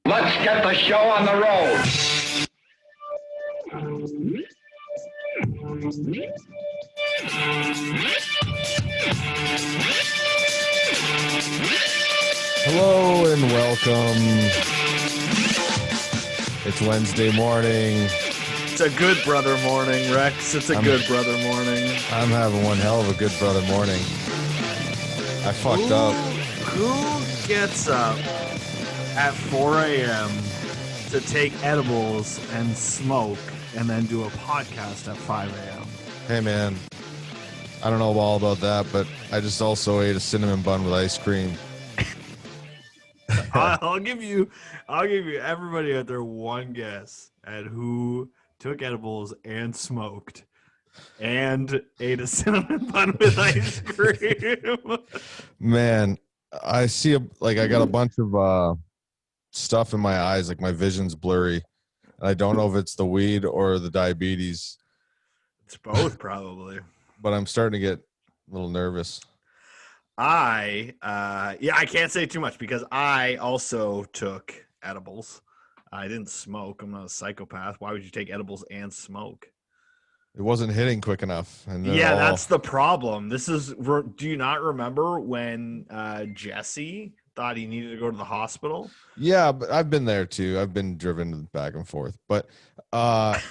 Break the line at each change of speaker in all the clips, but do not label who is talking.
Let's get the show on the road.
Hello and welcome. It's Wednesday morning.
It's a good brother morning, Rex. It's a good brother morning.
I'm having one hell of a good brother morning. I fucked up.
Who gets up at 4 a.m. to take edibles and smoke and then do a podcast at 5 a.m.?
Hey man, I don't know all about that, but I just also ate a cinnamon bun with ice cream.
I'll give you everybody out there one guess at who took edibles and smoked and ate a cinnamon bun with ice cream.
Man, I got a bunch of stuff in my eyes, like my vision's blurry. And I don't know if it's the weed or the diabetes.
It's both, probably.
But I'm starting to get a little nervous.
I can't say too much because I also took edibles. I didn't smoke. I'm not a psychopath. Why would you take edibles and smoke?
It wasn't hitting quick enough. And
Yeah, that's the problem. Do you not remember when Jesse thought he needed to go to the hospital?
Yeah, but I've been there too. I've been driven back and forth. But
I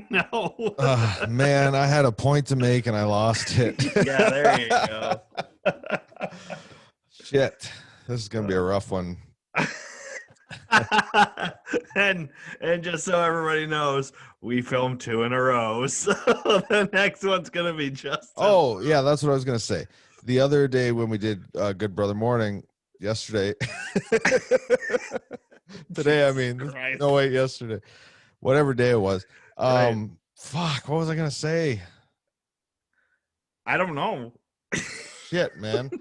know.
man, I had a point to make and I lost it.
Yeah, there you go.
Shit. This is gonna be a rough one.
and just so everybody knows, we filmed 2 in a row, so the next one's gonna be Justin.
Oh yeah, that's what I was gonna say. The other day when we did Good Brother Morning, yesterday. Today, I mean,
Christ.
no wait, yesterday, whatever day it was.
Right.
Fuck, what was I gonna say?
I don't know.
Shit, man.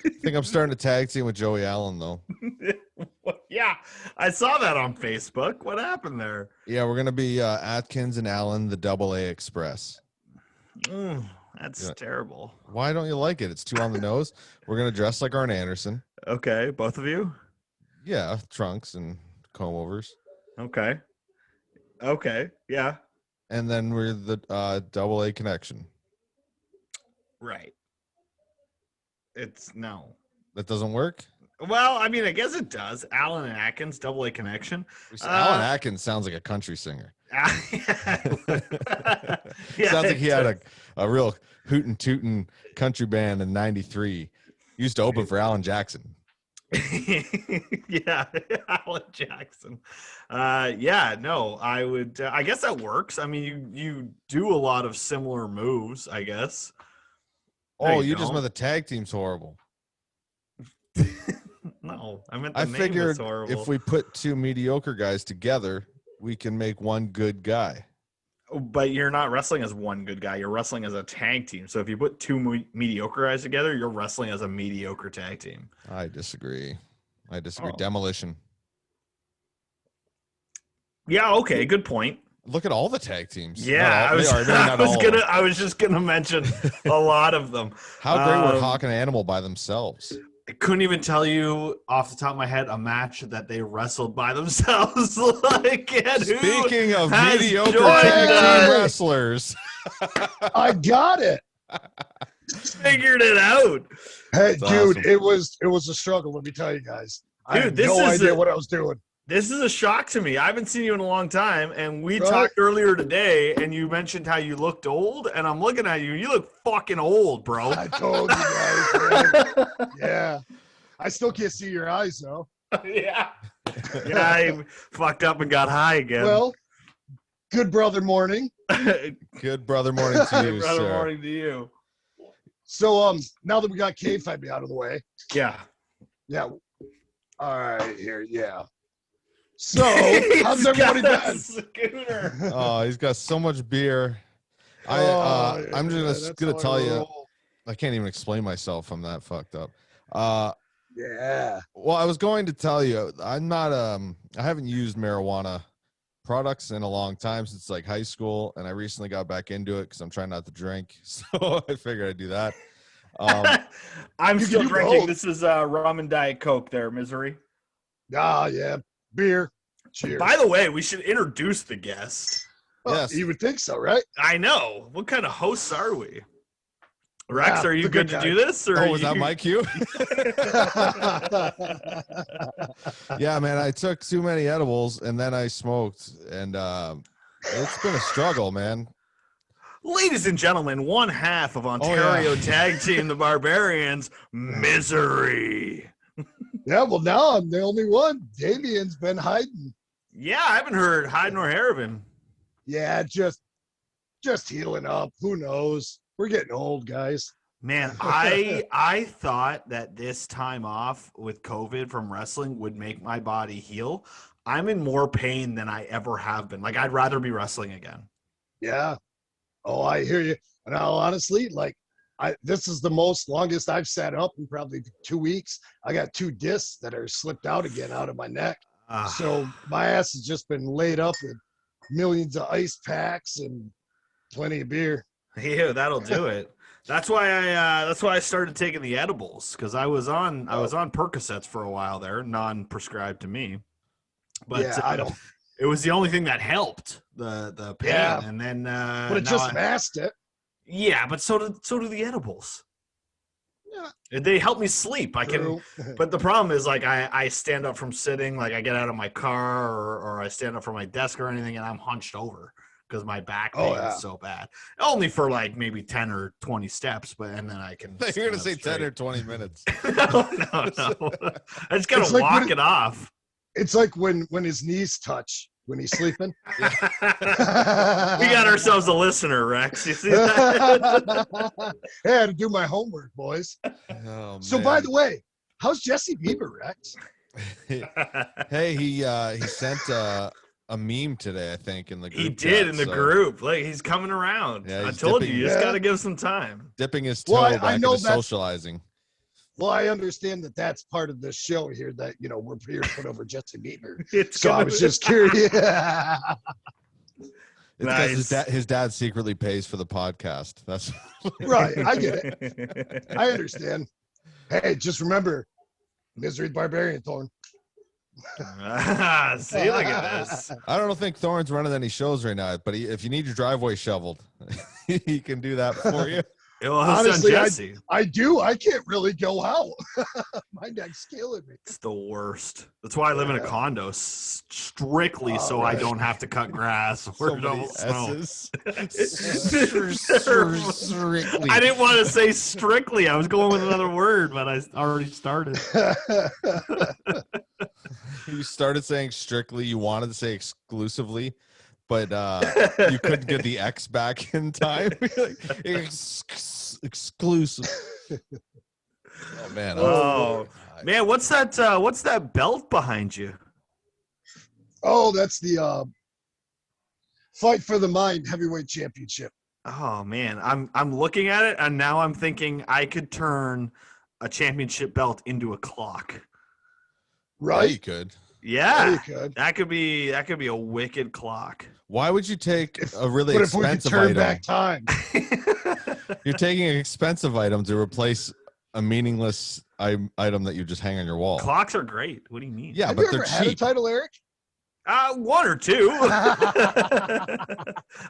I think I'm starting to tag team with Joey Allen though.
Yeah, I saw that on Facebook. What happened there?
Yeah, we're gonna be Atkins and Allen, the AA Express.
That's terrible.
Why don't you like it? It's too on the nose. We're gonna dress like Arn Anderson.
Okay, both of you?
Yeah, trunks and comb overs.
Okay, yeah.
And then we're the AA Connection.
Right. It's no.
That doesn't work?
Well, I mean, I guess it does. Alan and Atkins, AA Connection.
Alan Atkins sounds like a country singer.
Yeah,
Sounds like he had a real hootin' tootin' country band in '93. Used to open for Alan Jackson.
Yeah, Alan Jackson. I would. I guess that works. I mean, you do a lot of similar moves, I guess.
Oh, you just meant the tag team's horrible.
No, I meant
I figured if we put 2 mediocre guys together, we can make one good guy.
But you're not wrestling as one good guy. You're wrestling as a tag team. So if you put 2 mediocre guys together, you're wrestling as a mediocre tag team.
I disagree.
Oh.
Demolition.
Yeah. Okay. Good point.
Look at all the tag teams.
Yeah, I was just gonna mention a lot of them.
How great were Hawk and Animal by themselves?
I couldn't even tell you off the top of my head a match that they wrestled by themselves.
Speaking of mediocre tag team wrestlers,
I got it.
Figured it out.
Hey,
That's
dude,
awesome.
it was a struggle. Let me tell you guys.
Dude,
I had no idea what I was doing.
This is a shock to me. I haven't seen you in a long time, and we talked earlier today, and you mentioned how you looked old, and I'm looking at you, and you look fucking old, bro.
I told you guys, man. Yeah. I still can't see your eyes, though.
Yeah, I fucked up and got high again.
Well, good brother morning.
Good brother morning to you,
Good brother
sir.
morning to you.
So, now that we got kayfabe out of the way.
Yeah.
Yeah. All right, here, yeah. So, how's everybody been?
Scooter.
Oh, he's got so much beer. I'm just gonna tell you, I can't even explain myself. I'm that fucked up.
Yeah.
Well, I was going to tell you, I'm not. I haven't used marijuana products in a long time, since like high school, and I recently got back into it because I'm trying not to drink. So I figured I'd do that.
I'm still drinking. This is rum and Diet Coke there, Misery.
Ah, yeah. Beer. Cheers.
By the way, we should introduce the guest.
Yes.
You would think so, right?
I know. What kind of hosts are we? Rex,
Yeah,
are you
the
good
good
to
guy.
do this? Or
Oh, was that my cue? Yeah, man, I took too many edibles and then I smoked, and it's been a struggle, man.
Ladies and gentlemen, one half of Ontario
yeah.
Tag Team, the Barbarians, Misery.
Yeah, well, now I'm the only one. Damien's been hiding.
Yeah, I haven't heard hide nor hair of him.
Yeah, just healing up. Who knows? We're getting old, guys.
Man, I thought that this time off with COVID from wrestling would make my body heal. I'm in more pain than I ever have been. Like, I'd rather be wrestling again.
Yeah. Oh, I hear you. And honestly, like, this is the longest I've sat up in probably 2 weeks. I got 2 discs that are slipped out again out of my neck. So my ass has just been laid up with millions of ice packs and plenty of beer.
Yeah, that'll do it. That's why I started taking the edibles, because I was on Percocets for a while there, non-prescribed to me. But
yeah, I don't.
It was the only thing that helped the pain,
Yeah.
and then
But it just masked it.
Yeah, but so do the edibles.
Yeah.
They help me sleep. I can,
True.
but the problem is, like, I stand up from sitting, like I get out of my car or I stand up from my desk or anything, and I'm hunched over because my back pain is so bad. Only for like maybe 10 or 20 steps, and then I can.
You're gonna say 10 or 20 minutes.
no. I just gotta walk it off.
It's like when his knees touch when he's sleeping.
We got ourselves a listener, Rex. You see that?
I had to do my homework, boys.
Oh,
So,
man.
by the way, how's Jesse Bieber, Rex?
Hey, he sent a meme today, I think, in the group.
He did
chat,
in the
so
group. Like, he's coming around.
Yeah,
I
he's
told you,
dipping-
you just
Yeah.
got to give some time.
dipping his toe
Well, I
back
know
into
that's-
socializing.
Well, I understand that that's part of the show here, that, we're here to put over Jesse Bieber.
It's
So I was just curious.
It's because
Nice.
his dad secretly pays for the podcast. That's
Right, I get it. I understand. Hey, just remember, Misery Barbarian Thorn.
See, look at this.
I don't think Thorne's running any shows right now, but if you need your driveway shoveled, he can do that for you.
Well, his
Honestly,
son Jesse.
I do. I can't really go out. My neck's killing me.
It's the worst. That's why I live in a condo, strictly so I
right.
don't have to cut grass or
So many
double snow.
S's.
I didn't want to say strictly. I was going with another word, but I already started.
You started saying strictly. You wanted to say exclusively, but you couldn't get the X back in time. Like, exclusive. Oh man.
Oh man, what's that belt behind you?
Oh, that's the Fight for the Mind Heavyweight Championship.
Oh man, I'm looking at it and now I'm thinking I could turn a championship belt into a clock.
Yeah,
Right?
you could.
Yeah,
You could.
that could be a wicked clock.
Why would you take a really
But if we could
expensive
turn
item?
back time.
You're taking an expensive item to replace a meaningless item that you just hang on your wall.
Clocks are great. What do you mean?
Yeah,
Have
but
you
they're
ever had a
cheap.
title, Eric?
One or two.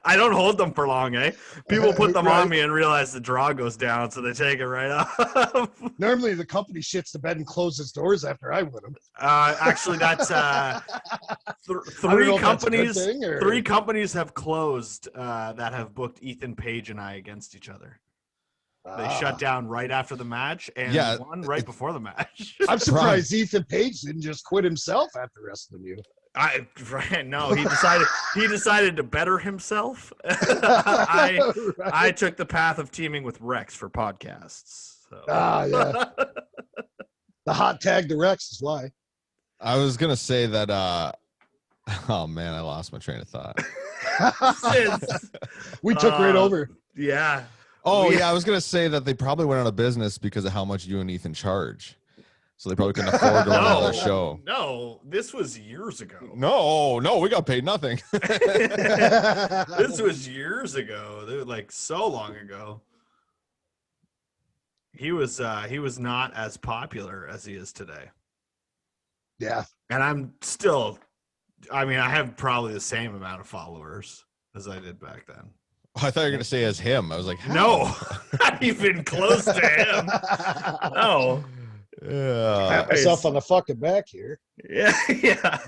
I don't hold them for long, eh? People put them on
Right.
me and realize the draw goes down, so they take it right off.
Normally, the company shits the bed and closes doors after I win them.
Actually, that's
I don't
three
know if that's a good
companies.
thing, or-
Three companies have closed that have booked Ethan Page and I against each other. They shut down right after the match and
Yeah,
one right before the match.
I'm surprised Ethan Page didn't just quit himself after wrestling you.
No, he decided to better himself. I took the path of teaming with Rex for podcasts. So.
Yeah. The hot tag to Rex is why.
I was gonna say that. Oh man, I lost my train of thought.
We took right over.
Yeah.
Oh yeah, I was gonna say that they probably went out of business because of how much you and Ethan charge. So they probably couldn't afford to run another show.
No, this was years ago.
No, we got paid nothing.
This was years ago. They were like so long ago. He was not as popular as he is today.
Yeah.
And I'm still, I mean, I have probably the same amount of followers as I did back then.
I thought you were gonna say as him. I was like,
No,
how?
not even close to him. No.
Yeah.
Pat myself on the fucking back here.
Yeah, yeah.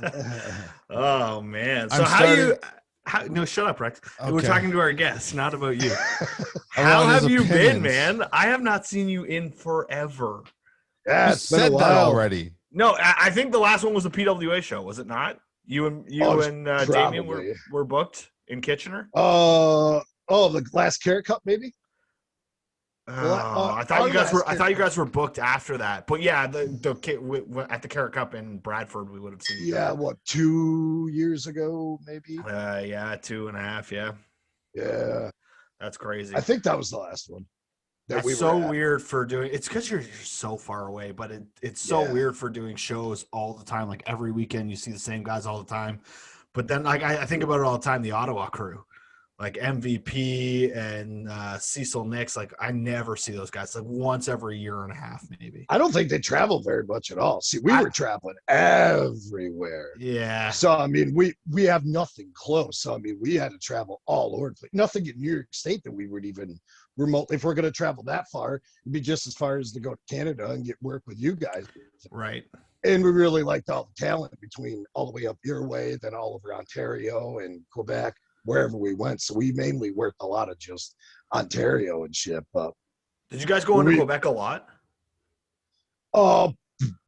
Oh man. So no, shut up, Rex. We're
Okay.
talking to our guests, not about you.
I
How
want his
have you been,
opinions.
man? I have not seen you in forever.
Yeah,
You
it's been a
said that
while.
already.
No, I think the last one was the PWA show, was it not? You and Damien
probably.
were booked in Kitchener.
The last Carrot Cup, maybe.
Oh, I thought you guys were booked after that. But yeah, at the Carrot Cup in Bradford, we would have seen.
Yeah, what, 2 years ago, maybe?
Yeah, 2.5. Yeah,
Yeah,
that's crazy.
I think that was the last one.
That's so weird for doing. It's because you're so far away, but it's so weird for doing shows all the time. Like every weekend, you see the same guys all the time. But then, like I think about it all the time. The Ottawa crew, like MVP and Cecil Nix, like I never see those guys. Like once every year and a half, maybe.
I don't think they travel very much at all. See, we were traveling everywhere.
Yeah.
So I mean, we have nothing close. So I mean, we had to travel all over the place. Nothing in New York State that we would even remotely. If we're going to travel that far, it'd be just as far as to go to Canada and get work with you guys.
Right.
And we really liked all the talent between all the way up your way, then all over Ontario and Quebec, wherever we went. So we mainly worked a lot of just Ontario and shit. But
did you guys go into Quebec a lot?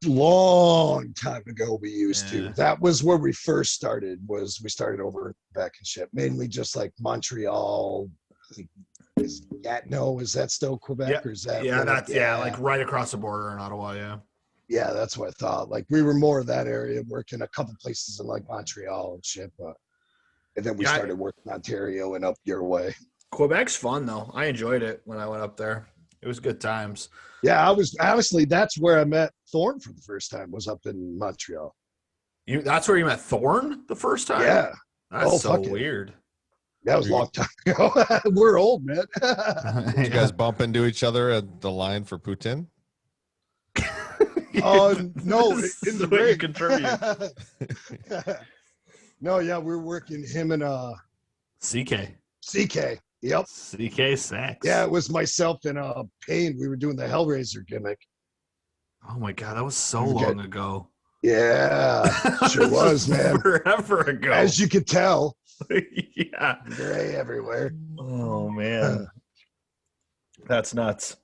Long time ago we used to. That was where we first started. We started over in Quebec and shit. Mainly just like Montreal. Is that still Quebec or is that?
Like right across the border in Ottawa. Yeah.
Yeah, that's what I thought. Like we were more of that area, working a couple places in like Montreal and shit. But and then we started working Ontario and up your way.
Quebec's fun though. I enjoyed it when I went up there. It was good times.
Yeah, I was honestly, that's where I met Thorne for the first time, was up in Montreal.
That's where you met Thorne the first time?
Yeah.
That's so weird.
That was a long time ago. We're old, man.
Did you guys bump into each other at the line for Putin?
No, in the ring.
Contribute.
No, yeah, we were working him and
CK.
Yep.
CK Sex.
Yeah, it was myself and Payne. We were doing the Hellraiser gimmick.
Oh my god, that was so long ago.
Yeah, sure was, man.
Forever ago.
As you could tell.
Yeah.
Gray everywhere.
Oh man. That's nuts.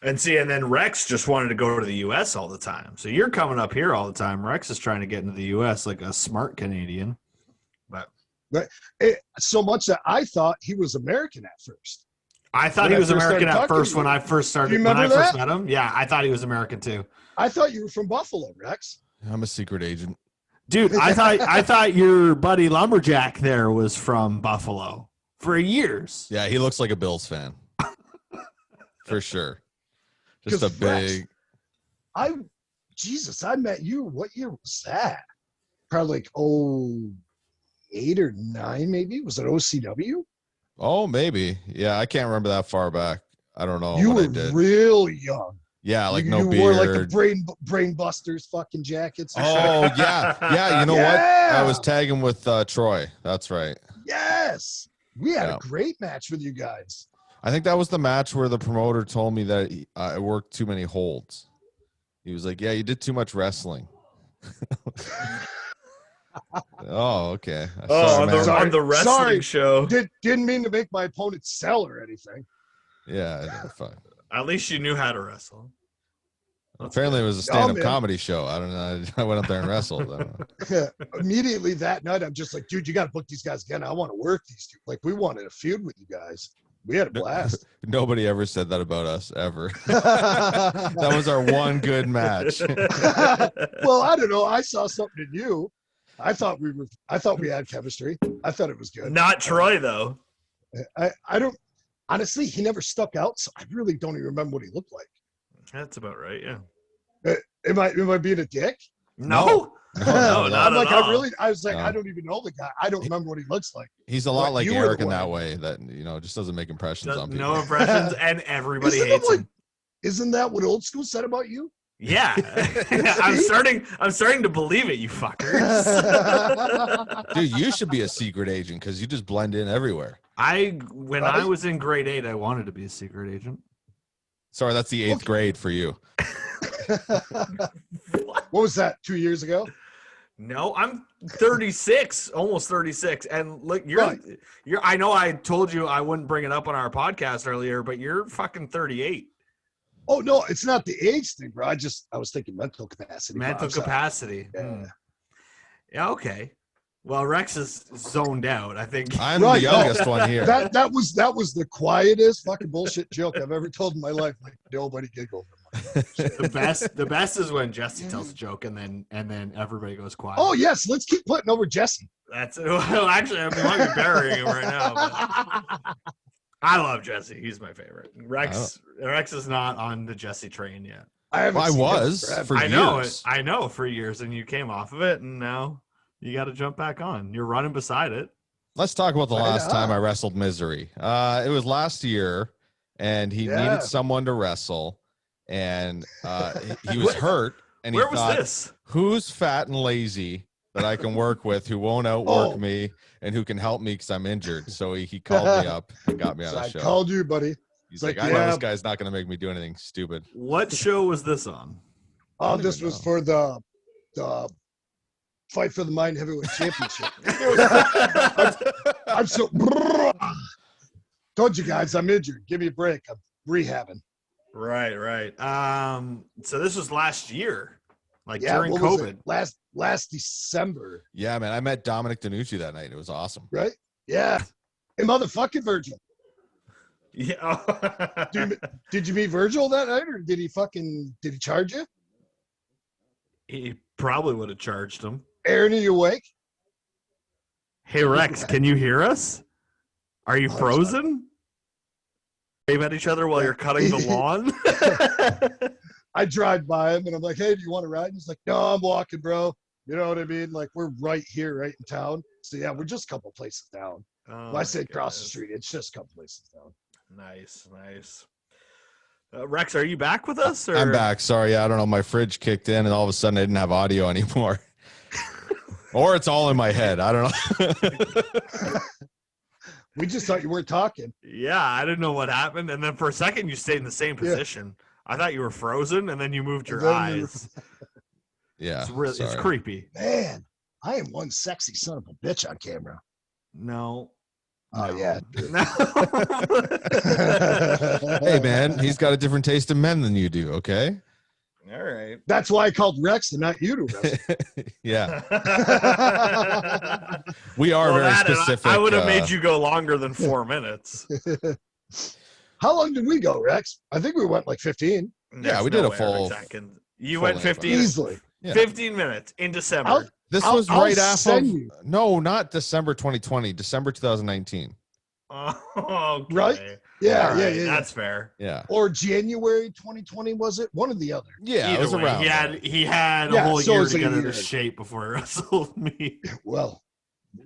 And then Rex just wanted to go to the US all the time. So you're coming up here all the time. Rex is trying to get into the US like a smart Canadian.
But so much that I thought he was American at first.
I thought he was American at first when I first started.
When I
first met him, yeah, I thought he was American too.
I thought you were from Buffalo, Rex.
I'm a secret agent.
Dude, I thought your buddy Lumberjack there was from Buffalo for years.
Yeah, he looks like a Bills fan. For sure. Just a big.
I met you. What year was that? Probably like 8 or 9, maybe. Was it OCW?
Oh, maybe. Yeah, I can't remember that far back. I don't know.
You
what
were
I did.
real young.
Yeah, like
you
no beard.
You wore like the brain busters fucking jackets.
Oh yeah, yeah. You know what? I was tagging with Troy. That's right.
Yes, we had a great match with you guys.
I think that was the match where the promoter told me that I worked too many holds. He was like, "Yeah, you did too much wrestling." Oh, okay.
On the wrestling show.
Didn't mean to make my opponent sell or anything.
Yeah, fine.
At least you knew how to wrestle.
Apparently, it was a stand-up comedy show. I don't know. I went up there and wrestled.
Immediately that night, I'm just like, dude, you got to book these guys again. I want to work these two. Like, we wanted a feud with you guys. We had a blast.
Nobody ever said that about us, ever. That was our one good match.
Well, I don't know. I saw something in you. I thought we had chemistry. I thought it was good.
Not Troy, though.
I don't. Honestly, he never stuck out, so I really don't even remember what he looked like.
That's about right, yeah.
Am I being a dick?
No, not
I'm like,
at all.
I was like, I don't even know the guy. I don't remember what he looks like.
He's a lot like Eric in that way, that just doesn't make impressions on people.
No impressions, and everybody hates him.
Isn't that what Old School said about you?
Yeah, I'm starting to believe it, you fuckers.
Dude, you should be a secret agent because you just blend in everywhere.
When I was in grade 8, I wanted to be a secret agent.
Sorry, that's the 8th grade for you.
What was that? 2 years ago?
No, I'm 36, almost 36, and look, you're.
Right.
I know I told you I wouldn't bring it up on our podcast earlier, but you're fucking 38.
Oh no, it's not the age thing, bro. I was thinking mental capacity. bro.
Mental
I'm sorry.
capacity.
Yeah.
Yeah. Okay. Well, Rex is zoned out. I think
I'm
Right,
the youngest one here.
That was the quietest fucking bullshit joke I've ever told in my life. Like nobody giggled.
the best is when Jesse tells a joke and then everybody goes quiet.
Oh yes, let's keep putting over Jesse.
That's well. Actually, I might be burying him right now. But I love Jesse. He's my favorite. Rex is not on the Jesse train yet.
I
was for years.
I know for years, and you came off of it, and now you got to jump back on. You're running beside it.
Let's talk about the last time I wrestled Misery. It was last year, and he needed someone to wrestle, and he was hurt. And he
Where was
thought,
this?
Who's fat and lazy that I can work with, who won't outwork me, and who can help me because I'm injured? So he called me up and got me on
So
a
I
show.
called you, buddy.
He's like, I know this guy's not going to make me do anything stupid.
What show was this on?
Oh, this was for the Fight for the Mind Heavyweight Championship. I'm so told you guys I'm injured. Give me a break. I'm rehabbing.
Right. So this was last year, like
Yeah,
during
what was it?
COVID.
Last December,
Yeah, man. I met Dominic DeNucci that night. It was awesome.
right? Yeah. Hey, motherfucking Virgil.
Yeah.
Did you meet Virgil that night, or did he charge you?
He probably would have charged him.
Aaron, are you awake?
Hey Rex, can you hear us? Are you frozen? Wave at each other while you're cutting the lawn.
I drive by him and I'm like, hey, do you want to ride? And he's like, no, I'm walking, bro. You know what I mean? Like, we're right here, right in town. So yeah, we're just a couple places down.
Oh,
When I say across the street, it's just a couple places down.
Nice. Rex, are you back with us? Or?
I'm back. Sorry, I don't know. My fridge kicked in, and all of a sudden, I didn't have audio anymore. Or it's all in my head. I don't know.
We just thought you weren't talking.
Yeah, I didn't know what happened, and then for a second, you stayed in the same position. I thought you were frozen, and then you moved your eyes.
Yeah,
It's creepy.
Man, I am one sexy son of a bitch on camera.
No.
Oh, yeah.
No.
Hey, man, he's got a different taste in men than you do. Okay.
All right.
That's why I called Rex and not you to wrestle.
Yeah. We are very specific.
I would have made you go longer than 4 minutes.
How long did we go, Rex? I think we went like 15.
Yeah, we did a full.
You went 15
Easily.
Yeah.
15 minutes in December.
This
I'll
was right after.
send you.
No, not December 2020. December 2019.
Oh, okay.
Right? Yeah,
All
yeah,
right,
yeah.
That's fair.
Yeah.
Or January 2020, was it? One or the other.
Yeah,
Either
it was
way,
around.
He had a
Yeah,
whole
so
year
it's
to
like a
get into
year.
shape before he wrestled me.
Well,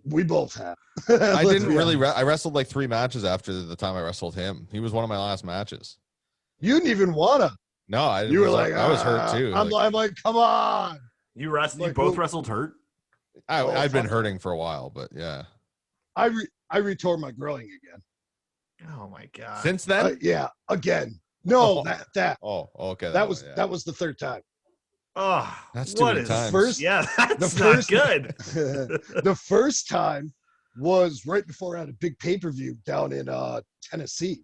we both have.
I didn't really. I wrestled like 3 matches after the time I wrestled him. He was one of my last matches.
You didn't even wanna.
No, I.
You were like,
I was hurt too.
I'm like, come on.
You both
well-
wrestled hurt?
I'd been hurting for a while, but yeah.
I retore my groin again.
Oh my god!
Since then,
Yeah, again. No,
Oh.
that
oh, okay.
that was
yeah.
that was the third time.
Oh,
That's too
what
many
is
times.
First,
Yeah, that's
the
not
first-
good.
The first time was right before I had a big pay-per-view down in Tennessee.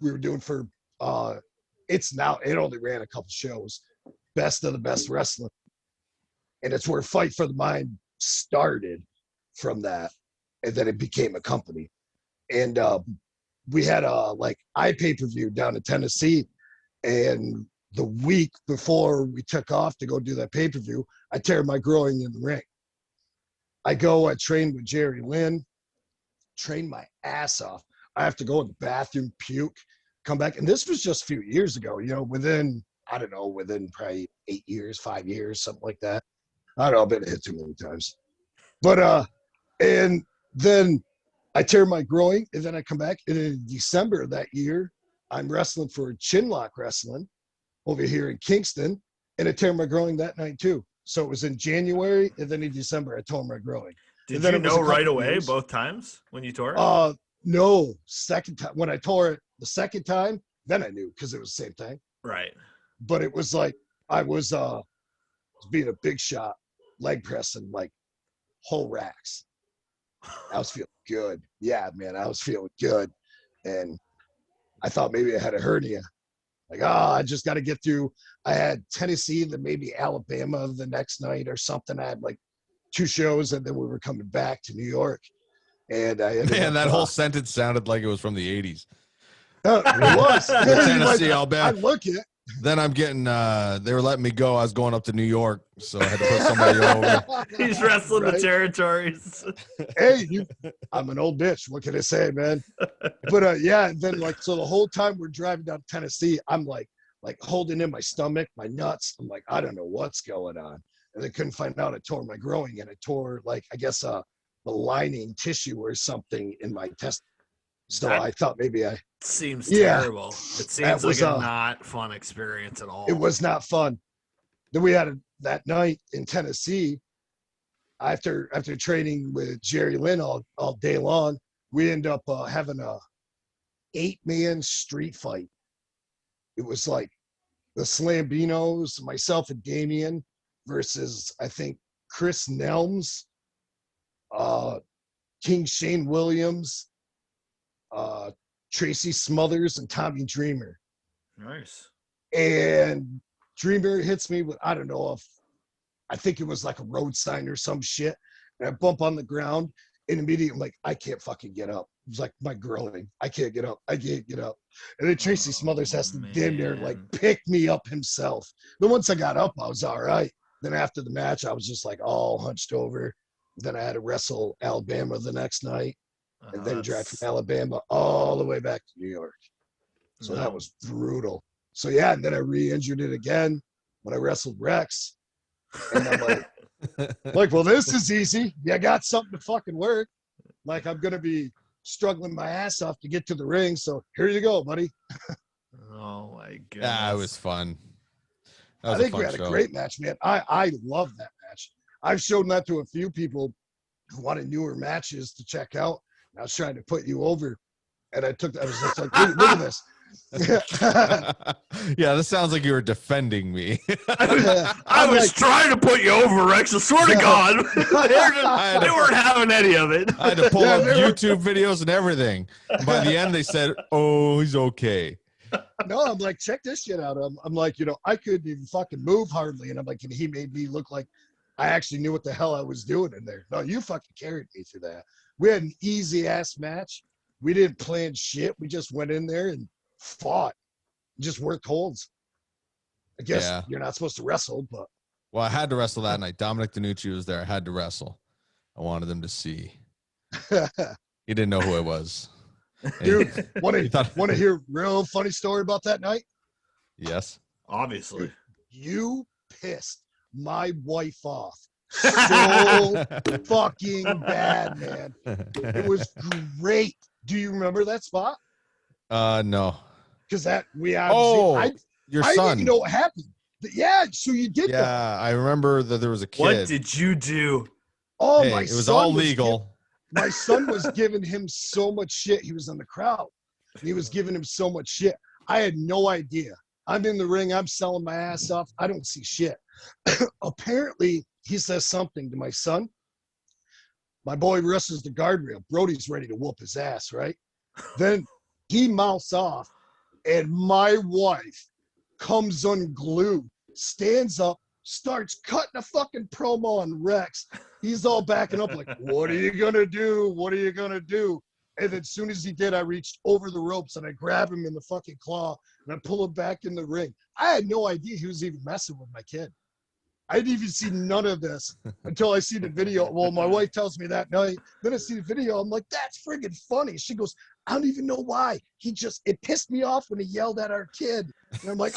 We were doing for it only ran a couple shows. Best of the Best Wrestling. And it's where Fight for the Mind started from that. And then it became a company. And we had a pay-per-view down in Tennessee. And the week before we took off to go do that pay-per-view, I tear my groin in the ring. I train with Jerry Lynn, train my ass off. I have to go in the bathroom, puke, come back. And this was just a few years ago, within probably 8 years, 5 years, something like that. I don't know, I've been hit too many times. But, and then I tear my groin, and then I come back. And in December of that year, I'm wrestling for Chinlock Wrestling over here in Kingston. and I tore my groin that night too. So it was in January, and then in December I tore my groin.
Did
And then
you
it was a
know
couple
right away
years.
both times when you tore it?
No, second time when I tore it the second time, then I knew because it was the same thing.
Right.
But it was like I was being a big shot, leg pressing like whole racks. I was feeling good. Yeah, man, I was feeling good. And I thought maybe I had a hernia. Like, I just got to get through. I had Tennessee, then maybe Alabama the next night or something. I had like 2 shows, and then we were coming back to New York. And I ended
Man,
up,
that whole sentence sounded like it was from the 80s.
it was.
Tennessee,
I
Alabama.
look it.
Then I'm getting, they were letting me go. I was going up to New York, so I had to put somebody over.
He's wrestling the
Right?
territories.
Hey, I'm an old bitch. What can I say, man? But yeah, and then like, so the whole time we're driving down to Tennessee, I'm like holding in my stomach, my nuts. I'm like, I don't know what's going on. And they couldn't find out I tore my groin, and I tore like, I guess, the lining tissue or something in my test. So
That
I thought maybe
seems
Yeah.
terrible. It
That
seems
was,
like a not fun experience at all.
it was not fun. Then we had that night in Tennessee, after training with Jerry Lynn all day long, we end up having a 8-man street fight. It was like the Slambinos, myself and Damien versus I think Chris Nelms, King Shane Williams, Tracy Smothers, and Tommy Dreamer.
Nice.
And Dreamer hits me with, I don't know if, I think it was like a road sign or some shit. And I bump on the ground, and immediately I'm like, I can't fucking get up. It was like my groin. I can't get up. I can't get up. And then Tracy Smothers has to damn near like pick me up himself. Then once I got up, I was all right. Then after the match, I was just like all hunched over. Then I had to wrestle Alabama the next night, and then drive from Alabama all the way back to New York. So that was brutal. So yeah, and then I re-injured it again when I wrestled Rex. And I'm like, well, this is easy. You got something to fucking work. Like, I'm gonna be struggling my ass off to get to the ring. So here you go, buddy.
Oh my goodness.
Yeah, it was fun. That was
I think
a
we
fun
had
show.
a great match, man. I love that match. I've shown that to a few people who wanted newer matches to check out. And I was trying to put you over, and I was just like, look at this.
Yeah, this sounds like you were defending me.
I was trying to put you over, Rex. I swear to God. They weren't having any of it.
I had to pull up YouTube videos and everything. By the end, they said, "Oh, he's okay."
No, I'm like, check this shit out. I'm like, I couldn't even fucking move hardly. And I'm like, and he made me look like I actually knew what the hell I was doing in there. No, you fucking carried me through that. We had an easy ass match. We didn't plan shit. We just went in there and fought. Just worked holds. I guess you're not supposed to wrestle, but.
Well, I had to wrestle that night. Dominic DeNucci was there. I had to wrestle. I wanted them to see. He didn't know who I was.
Dude, want to hear a real funny story about that night?
Yes.
Obviously.
You pissed my wife off so fucking bad, man. It was great. Do you remember that spot?
No.
Because your
son.
didn't even know what happened. Yeah, so you did
Yeah,
that.
I remember that there was a kid.
What did you do?
Oh,
Hey,
my
it was
son
all legal.
My son was giving him so much shit. He was in the crowd. He was giving him so much shit. I had no idea. I'm in the ring. I'm selling my ass off. I don't see shit. Apparently, he says something to my son. My boy wrestles the guardrail. Brody's ready to whoop his ass, right? Then he mouths off, and my wife comes unglued, stands up, starts cutting a fucking promo on Rex. He's all backing up like, what are you going to do? What are you going to do? And then as soon as he did, I reached over the ropes and I grab him in the fucking claw and I pull him back in the ring. I had no idea he was even messing with my kid. I didn't even see none of this until I see the video. Well, my wife tells me that night. Then I see the video. I'm like, that's friggin' funny. She goes, I don't even know why. It pissed me off when he yelled at our kid. And I'm like,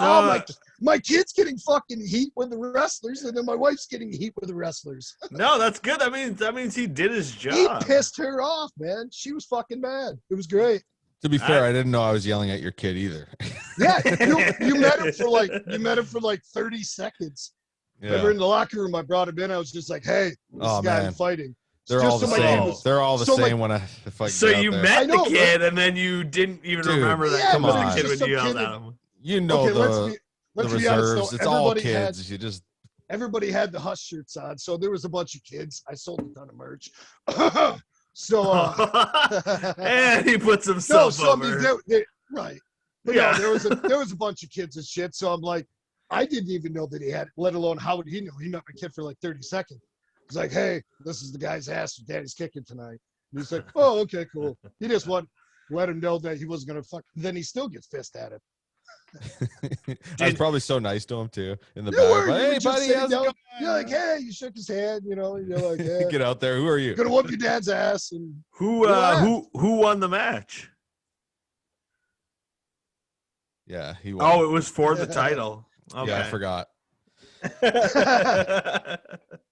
my kid's getting fucking heat with the wrestlers, and then my wife's getting heat with the wrestlers.
No, that's good. That means he did his job.
He pissed her off, man. She was fucking mad. It was great.
To be fair, I didn't know I was yelling at your kid either.
Yeah, you met him for like 30 seconds.
Yeah.
Remember in the locker room, I brought him in. I was just like, "Hey, this guy I'm fighting."
They're all the same. They're all the same when if I
So
get
you
out there.
met
know,
the kid, and then you didn't even
Dude,
remember that
come
was
on.
the kid when
Just
you
some
yelled
kid
at him.
You know
Okay,
the
let's be
reserves.
honest, though,
It's all kids. You just
everybody had the Hush shirts on, so there was a bunch of kids. I sold a ton of merch. So
and he puts
no,
himself
so I
over.
mean, right. But
Yeah.
no, there was a bunch of kids and shit. So I'm like, I didn't even know that he had, let alone how would he know? He met my kid for like 30 seconds. He's like, "Hey, this is the guy's ass Daddy's kicking tonight." And he's like, "Oh, okay, cool." He just let him know that he wasn't gonna fuck. Then he still gets fist at him.
I was probably so nice to him too in the
You
back.
were,
Like,
you were
hey,
just
buddy,
sitting
how's it
down.
going?
You're like, "Hey," you shook his hand, you know, and you're like, "Yeah,
Get out there. Who are you?
gonna whoop your dad's ass." And
Who won the match?
Yeah, he won.
Oh, it was for the title. Okay.
Yeah, I forgot.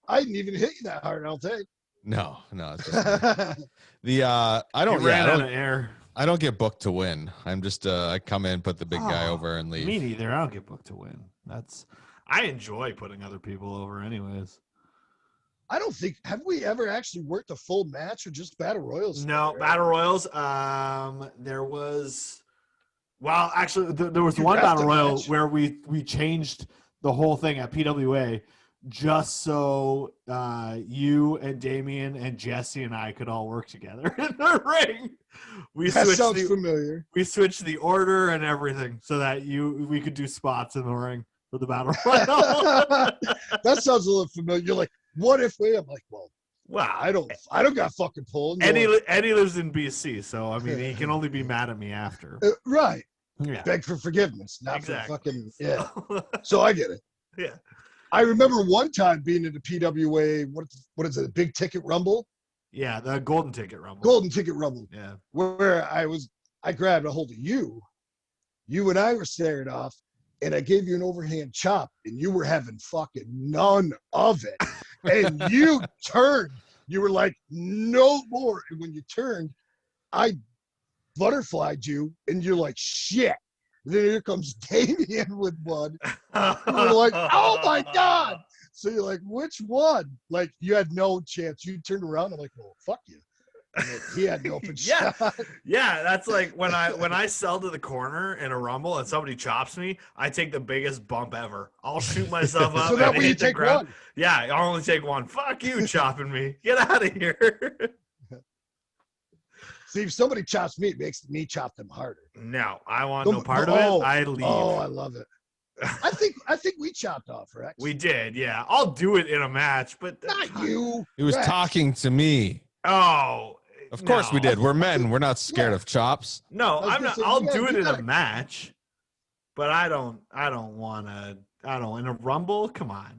I didn't even hit you that hard, I don't think.
No, it's just the I don't
You ran
yeah,
out of air.
I don't get booked to win. I'm just I come in, put the big guy over and leave.
Me neither. I don't get booked to win. I enjoy putting other people over anyways.
I don't think, have we ever actually worked a full match or just battle royals?
No,
together?
battle royals. There was, well, actually, there was
You
one
left
battle
a
royal
match.
where we changed the whole thing at PWA just so you and Damien and Jesse and I could all work together in the ring.
That sounds familiar.
We switched the order and everything so that we could do spots in the ring for the battle royal.
That sounds a little familiar. You're like, what if we? I'm like, well,
Wow.
I don't got fucking pulled.
And he lives in BC, so I mean, he can only be mad at me after.
Right.
Yeah.
Beg for forgiveness, not
Exactly.
for fucking So I get it.
Yeah.
I remember one time being in the PWA. What is it? Big Ticket Rumble.
Yeah, the Golden Ticket Rumble.
Golden Ticket Rumble.
Yeah.
Where I grabbed a hold of you. You and I were staring off, and I gave you an overhand chop, and you were having fucking none of it. And you turned. You were like, no more. And when you turned, I butterflied you, and you're like, shit. And then here comes Damien with one. You were like, oh my God. So you're like, which one? Like, you had no chance. You turned around. I'm like, well, fuck you. And then he had an open
Yeah.
shot.
Yeah, that's like when I sell to the corner in a rumble and somebody chops me, I take the biggest bump ever. I'll shoot myself up.
So that
and
way you
hit the
take
ground.
one.
Yeah, I'll only take one. Fuck you, chopping me. Get out of here.
See, if somebody chops me, it makes me chop them harder.
No, I want no part of it. I leave.
Oh, I love it. I think we chopped off, Rex.
We did, yeah. I'll do it in a match, but
Not you.
He was
Rex.
talking to me.
Oh,
Of course we did. We're men. We're not scared of chops.
No,
I was
I'm
gonna
not.
say,
I'll
yeah,
do
you
it in
gotta-
a match, but I don't want to. I don't in a rumble. Come on,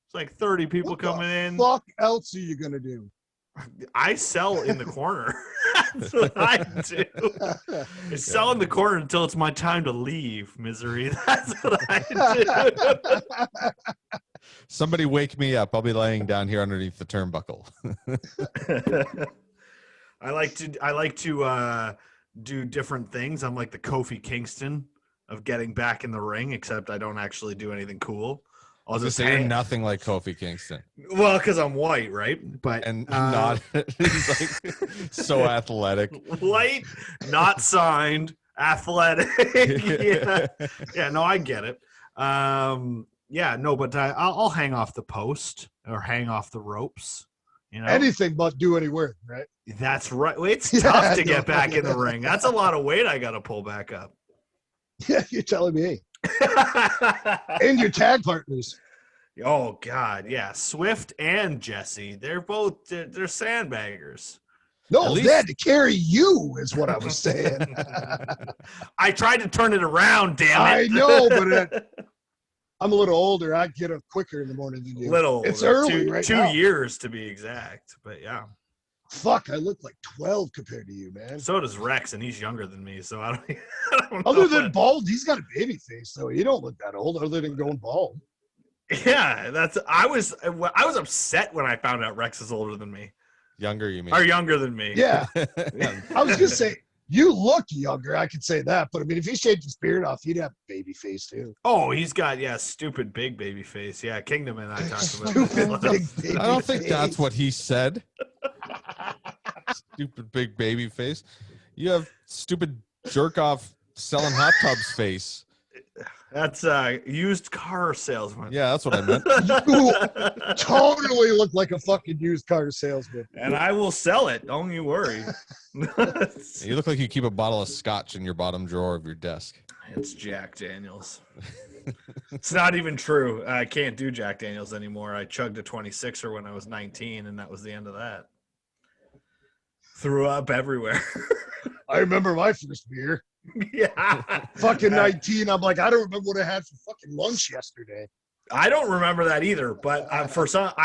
it's like 30 people
What
coming
the
in.
fuck else are you gonna do?
I sell in the corner. That's what I do. I sell in the corner until it's my time to leave. Misery. That's what I do.
Somebody wake me up. I'll be laying down here underneath the turnbuckle.
I like to do different things. I'm like the Kofi Kingston of getting back in the ring, except I don't actually do anything cool. I'll just
You're
hang.
nothing like Kofi Kingston,
Well, because I'm white, right? But
and not he's like so athletic.
white, not signed, athletic. yeah. No, I get it. Yeah, no, but I'll hang off the post or hang off the ropes. You know,
Anything but do any work, right?
that's right. It's
Yeah,
tough to
no.
get back in the ring. That's a lot of weight I got to pull back up.
Yeah, you're telling me. And your tag partners.
Oh God, yeah, Swift and Jesse. They're sandbaggers.
No,
At least-
they had to carry you, is what I was saying.
I tried to turn it around. Damn
I
it!
know, but I'm a little older. I get up quicker in the morning than you.
Little.
It's
older.
early
two,
right
2
now.
years to be exact. But yeah,
Fuck, I look like 12 compared to you, man.
so does Rex, and he's younger than me. So I don't. I don't
Other
know
than
what-
bald, he's got a baby face, so he don't look that old. Other than going bald.
yeah, that's. I was upset when I found out Rex is older than me
Younger, you mean?
or younger than me.
Yeah, I was gonna say You look younger, I could say that. But I mean, if he shaved his beard off, he'd have a baby face too.
Oh, he's got stupid big baby face. Yeah, Kingdom and I talked about
Stupid
this.
big baby
I don't think that's
face.
what he said. Stupid big baby face. You have stupid jerk off selling hot tubs face.
That's used car salesman.
Yeah, that's what I meant.
You totally look like a fucking used car salesman.
And I will sell it. Don't you worry.
You look like you keep a bottle of scotch in your bottom drawer of your desk.
It's Jack Daniels. It's not even true. I can't do Jack Daniels anymore. I chugged a 26er when I was 19, and that was the end of that. Threw up everywhere.
I remember my first beer.
Yeah.
Fucking 19. I'm like, I don't remember what I had for fucking lunch yesterday.
I don't remember that either, but I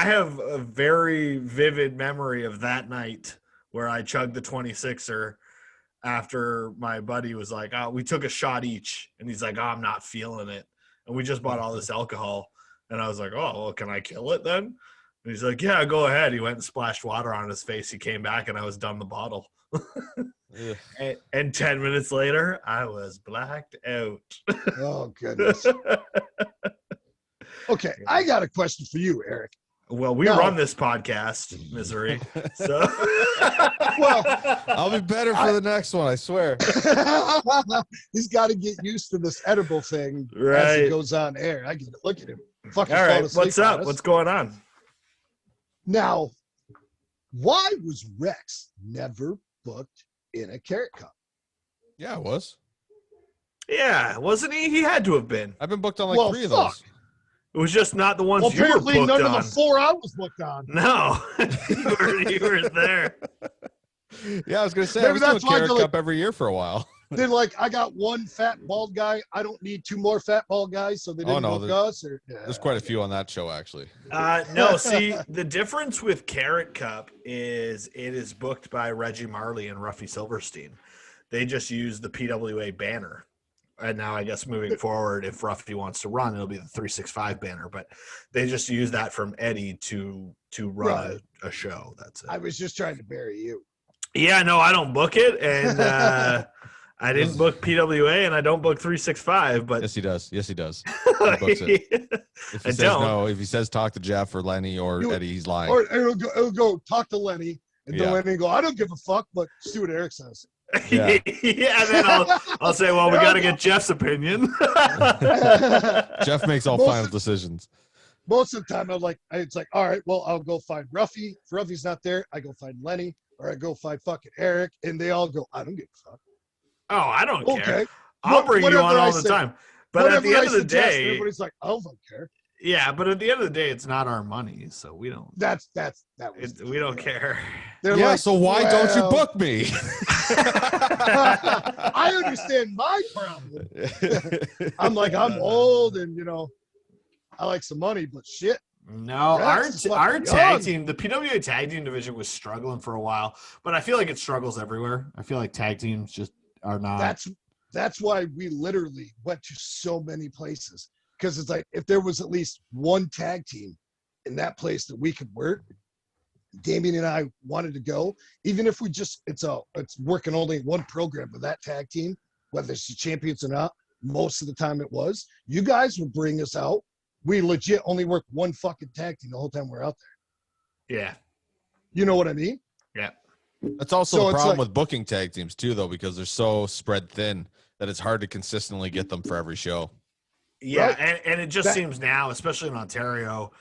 have a very vivid memory of that night where I chugged the 26er after my buddy was like, oh, we took a shot each. And he's like, oh, I'm not feeling it. And we just bought all this alcohol. And I was like, oh, well, can I kill it then? And he's like, yeah, go ahead. He went and splashed water on his face. He came back and I was done the bottle. And 10 minutes later, I was blacked out.
Oh, goodness. Okay, I got a question for you, Eric.
Well, we run this podcast, Misery. So,
Well,
I'll be better for the next one, I swear.
he's got to get used to this edible thing as
Right.
it goes on air. I get it. Look at him. Fucking
all
fall
right,
asleep
what's
on
up?
us.
What's going on?
Now, why was Rex never booked in a Carrot Cup?
Yeah, it was.
Yeah, wasn't he? He had to have been.
I've been booked on like
Well,
3 of
fuck.
those.
It was just not the ones
Well,
you were
apparently
booked
none
on.
of the 4 I was booked on.
No, you were there.
Yeah, I was gonna say
Maybe
I was doing
that's why
Carrot
they're like-
Cup every year for a while.
Then, like, I got one fat bald guy. I don't need 2 more fat bald guys, so they didn't
no,
book us. Or
There's quite a few on that show, actually.
No, see, the difference with Carrot Cup is it is booked by Reggie Marley and Ruffy Silverstein. They just use the PWA banner. And now I guess moving forward, if Ruffy wants to run, it'll be the 365 banner. But they just use that from Eddie to run
Right.
a show. That's it.
I was just trying to bury you.
Yeah, no, I don't book it. And I didn't book PWA and I don't book 365. But
Yes, he does. Yes, he does. He books it. If he
I
says
don't.
no, if he says talk to Jeff or Lenny or
You-
Eddie, he's lying.
Or it'll go talk to Lenny, and then
Yeah.
Lenny go, I don't give a fuck, but see what Eric says.
Yeah.
Yeah, and then I'll say, well, we got to get Jeff's opinion.
Jeff makes all
Most
final
of-
decisions.
Most of the time, it's like, all right, well, I'll go find Ruffy. If Ruffy's not there, I go find Lenny, or I go find fucking Eric, and they all go, I don't give a fuck.
Oh, I don't care.
Okay.
I'll bring you
Whatever
on
I
all the
say-
time. But at the
Whatever
end
I
of the
suggest,
day,
everybody's like, I don't care.
yeah, but at the end of the day, it's not our money, so we don't.
That was.
We don't care.
They're
Yeah,
like,
so why don't you
well,
book me?
I understand my problem. I'm like, I'm old, and I like some money, but shit.
No,
Rex is
our
fucking
tag
young.
team, the PWA tag team division was struggling for a while, but I feel like it struggles everywhere. I feel like tag teams just are not.
That's why we literally went to so many places, because it's like if there was at least one tag team in that place that we could work, Damien and I wanted to go, even if we just it's working only in one program with that tag team, whether it's the champions or not. Most of the time it was. You guys would bring us out. We legit only work one fucking tag team the whole time we're out there.
Yeah.
You know what I mean?
Yeah.
That's also
So
the
it's
problem
like-
with booking tag teams too, though, because they're so spread thin that it's hard to consistently get them for every show.
Yeah,
Right.
and it just
That-
seems now, especially in Ontario,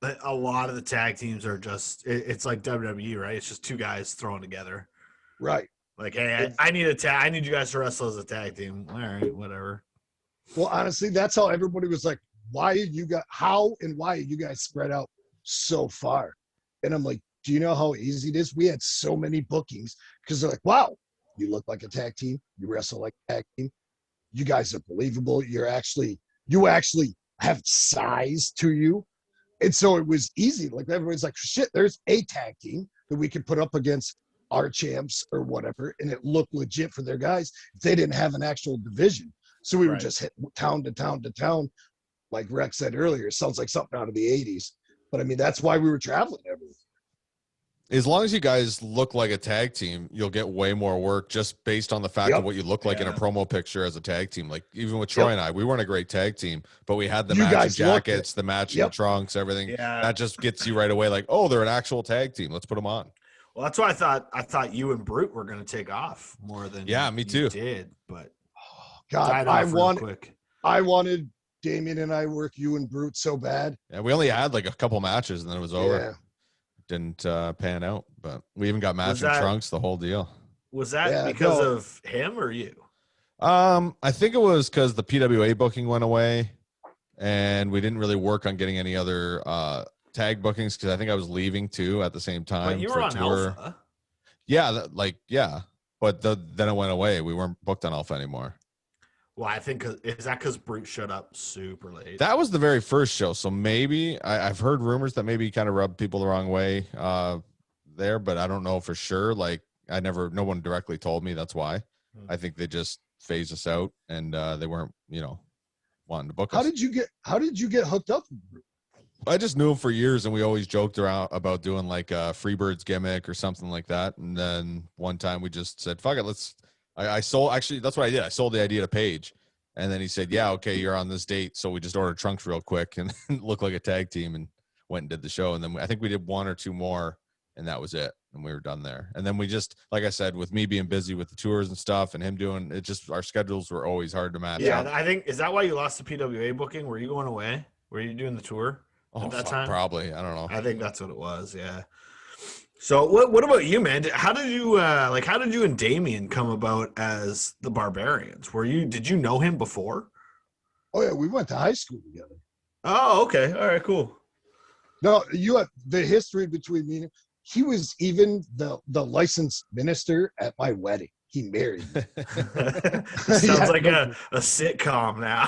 that a lot of the tag teams are just it's like WWE, right? It's just 2 guys thrown together.
Right.
Like, hey, I need a tag. I need you guys to wrestle as a tag team. All right, whatever.
Well, honestly, that's how everybody was like, how and why are you guys spread out so far? And I'm like, do you know how easy it is? We had so many bookings because they're like, wow, you look like a tag team. You wrestle like a tag team. You guys are believable. You actually have size to you. And so it was easy. Like everybody's like, shit, there's a tag team that we could put up against our champs or whatever. And it looked legit for their guys. They didn't have an actual division. So we were
Right.
just hit town to town to town. Like Rex said earlier, it sounds like something out of the 80s. But I mean, that's why we were traveling everywhere.
as long as you guys look like a tag team, you'll get way more work just based on the fact
Yep.
of what you look like in a
Yeah.
promo picture as a tag team. Like even with Troy
Yep.
and I, we weren't a great tag team, but we had the
You
matching
guys looked it.
jackets, the matching
Yep.
trunks, everything.
Yeah.
That just gets you right away. Like, oh, they're an actual tag team. Let's put them on.
Well, that's why I thought you and Brute were going to take off more than
Yeah, me
you
too.
did, but
God,
died off real quick.
I wanted Damien and I work you and Brute so bad.
Yeah, we only had like a couple matches and then it was over.
Yeah.
Didn't pan out, but we even got matching
that-
trunks, the whole deal.
Was that
Yeah,
because
no.
of him or you?
I think it was because the PWA booking went away and we didn't really work on getting any other tag bookings because I think I was leaving too at the same time.
But you
for
were on
tour.
Alpha.
Yeah, but then it went away. We weren't booked on Alpha anymore.
Well, I think is that because Brute showed up super late?
That was the very first show, so maybe I've heard rumors that maybe kind of rubbed people the wrong way there, but I don't know for sure. Like no one directly told me that's why. I think they just phased us out and they weren't, wanting to book us.
How did you get hooked up with Brute?
I just knew him for years and we always joked around about doing like a Freebirds gimmick or something like that. And then one time we just said, fuck it, I sold, actually, that's what I did. I sold the idea to Paige. And then he said, yeah, okay, you're on this date. So we just ordered trunks real quick and looked like a tag team and went and did the show. And then I think we did one or two more and that was it. And we were done there. And then we just, like I said, with me being busy with the tours and stuff and him doing it, just our schedules were always hard to match.
Yeah,
up.
I think, is that why you lost the PWA booking? Were you going away? Were you doing the tour at that time?
Probably. I don't know.
I think that's what it was. Yeah. So what about you, man? How did you and Damien come about as the Barbarians? Did you know him before?
Oh yeah, we went to high school together.
Oh, okay. All right, cool.
No, you have the history between me and him. He was even the licensed minister at my wedding. He married me.
Sounds
Yeah,
like
no-
a sitcom now.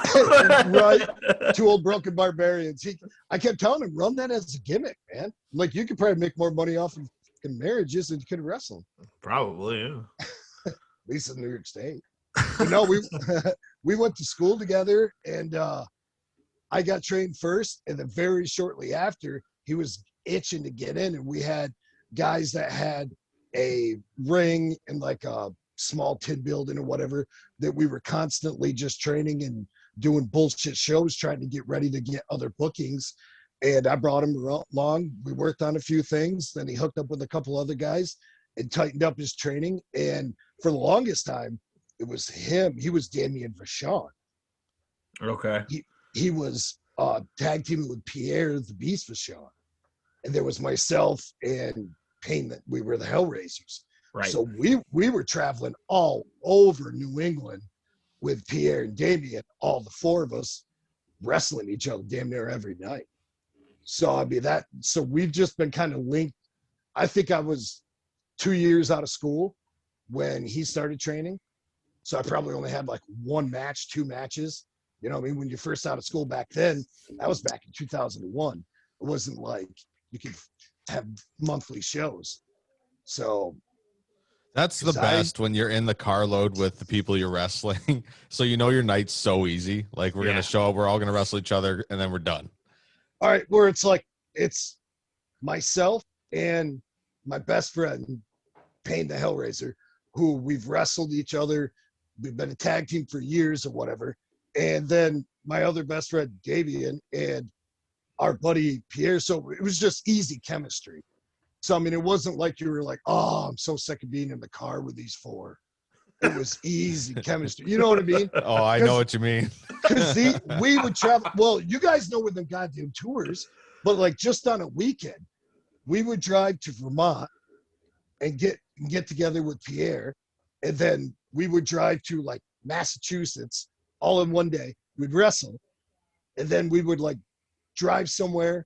Right. Two old broken barbarians. I kept telling him, run that as a gimmick, man. Like you could probably make more money off of fucking marriages than you could wrestling.
Probably, yeah.
At least in New York State. But no, we went to school together and I got trained first, and then very shortly after, he was itching to get in, and we had guys that had a ring and like a small tin building or whatever that we were constantly just training and doing bullshit shows, trying to get ready to get other bookings. And I brought him along. We worked on a few things. Then he hooked up with a couple other guys and tightened up his training. And for the longest time, it was him. He was Damien Vachon.
Okay.
He was tag teaming with Pierre the Beast Vachon. And there was myself and Payne, that we were the Hellraisers.
Right.
So we were traveling all over New England with Pierre and Damien, all the four of us wrestling each other damn near every night. So I mean so we've just been kind of linked. I think I was 2 years out of school when he started training. So I probably only had like one match, two matches. You know what I mean? When you're first out of school back then, that was back in 2001. It wasn't like you could have monthly shows. So
That's the best when you're in the carload with the people you're wrestling. So your night's so easy. Like we're gonna show up, we're all gonna wrestle each other, and then we're done.
all right, where it's like it's myself and my best friend, Payne the Hellraiser, who we've wrestled each other. We've been a tag team for years or whatever. And then my other best friend, Davian, and our buddy Pierre. So it was just easy chemistry. So, I mean, it wasn't like you were like, oh, I'm so sick of being in the car with these four. It was easy chemistry. You know what I mean?
Oh, I know what you mean.
Because we would travel. Well, you guys know with the goddamn tours, but like just on a weekend, we would drive to Vermont and get together with Pierre. And then we would drive to like Massachusetts all in one day. We'd wrestle. And then we would like drive somewhere,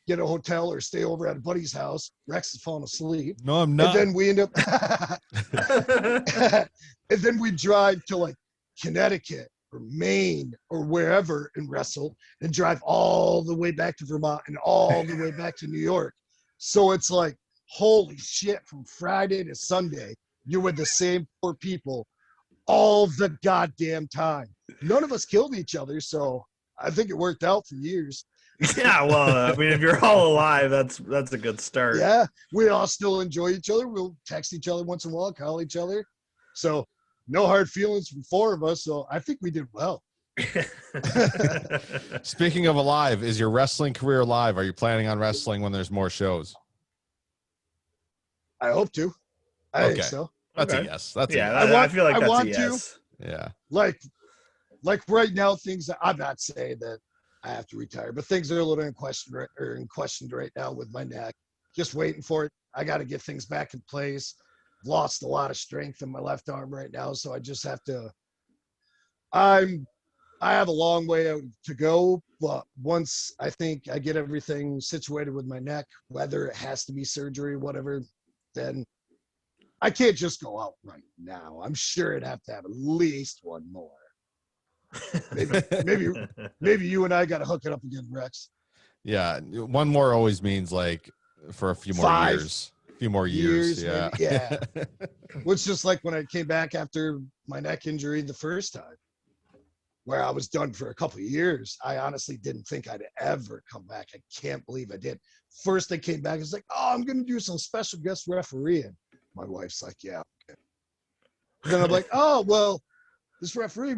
get a hotel or stay over at a buddy's house. Rex is falling asleep.
No, I'm not.
And then we end up, and then we drive to like Connecticut or Maine or wherever and wrestle and drive all the way back to Vermont and all the way back to New York. So it's like, holy shit, from Friday to Sunday, you're with the same four people all the goddamn time. None of us killed each other. So I think it worked out for years.
Yeah, well, I mean, if you're all alive, that's a good start.
Yeah, we all still enjoy each other. We'll text each other once in a while, call each other. So no hard feelings from 4 of us. So I think we did well.
Speaking of alive, is your wrestling career alive? Are you planning on wrestling when there's more shows?
I hope to. I
Okay.
think so.
That's a
Okay.
yes. That's
Yeah,
a yes.
I feel like
I
that's
want
a
to.
yes.
Yeah.
Like right now, things that I'm not saying that I have to retire, but things are a little in question right now with my neck. Just waiting for it. I got to get things back in place. Lost a lot of strength in my left arm right now, so I just have to. I have a long way to go, but once I think I get everything situated with my neck, whether it has to be surgery, whatever, then I can't just go out right now. I'm sure it'd have to have at least one more. Maybe you and I got to hook it up again, Rex.
Yeah. One more always means like for a few more
5
years. A few more years. Yeah.
maybe. Yeah. Well, it's just like when I came back after my neck injury the first time, where I was done for a couple of years. I honestly didn't think I'd ever come back. I can't believe I did. First I came back, it's like, oh, I'm going to do some special guest refereeing. My wife's like, yeah. Okay. Then I'm like, oh, well, this referee,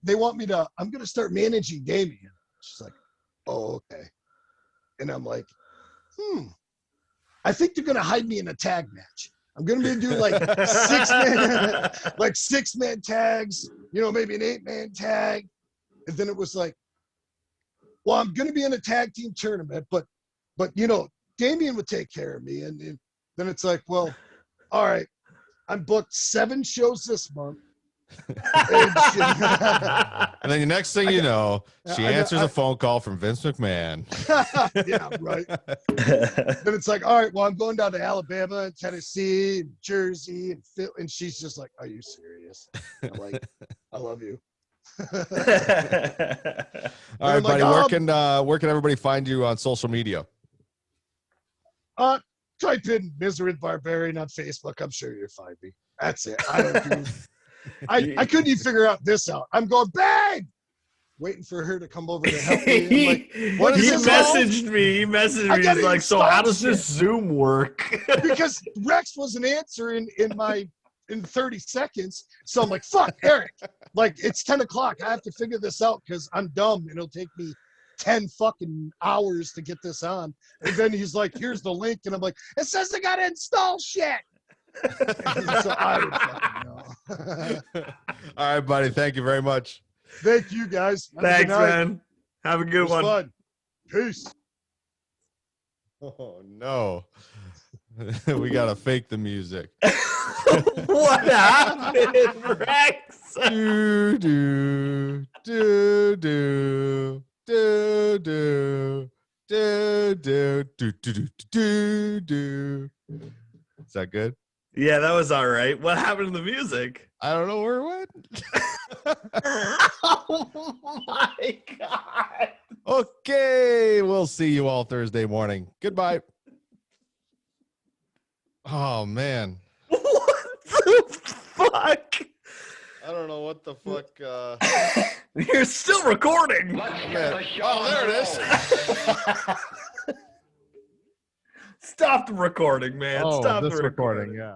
they want me to, I'm going to start managing Damien. She's like, oh, okay. And I'm like, I think they're going to hide me in a tag match. I'm going to be doing like 6-man tags, maybe an 8-man tag. And then it was like, well, I'm going to be in a tag team tournament, but Damien would take care of me. And then it's like, well, all right, I'm booked 7 shows this month.
And then the next thing you know, she answers a phone call from Vince McMahon.
Yeah, right. Then it's like, all right, well, I'm going down to Alabama and Tennessee and Jersey and Phil, and she's just like, are you serious? I'm like, I love you.
All right, buddy. Where can everybody find you on social media?
Type in Misery Barbarian on Facebook. I'm sure you'll find me. That's it. I don't do. I couldn't even figure this out. I'm going bang, waiting for her to come over to help me. I'm like, what is this
messaged me. He messaged me. He's like, so how does this Zoom work?
Because Rex wasn't answering in 30 seconds. So I'm like, fuck, Eric. Like, it's 10 o'clock. I have to figure this out because I'm dumb and it'll take me 10 fucking hours to get this on. And then he's like, here's the link. And I'm like, it says I got to install shit. So I don't fucking know.
All right, buddy. Thank you very much.
Thank you, guys.
Thanks, man. Have a good one.
Fun. Peace.
Oh, no. We got to fake the music.
What happened, Rex?
Do, do, do, do, do, do, do, do, do, do, do, do. Is that good?
Yeah, that was all right. What happened to the music?
I don't know where it went.
Oh my God.
Okay, we'll see you all Thursday morning. Goodbye. Oh, man.
What the fuck?
I don't know what the fuck.
You're still recording.
Let's get the show
Oh,
on
there
the
it is.
road.
Stop the recording, man. Stop the recording.
Yeah.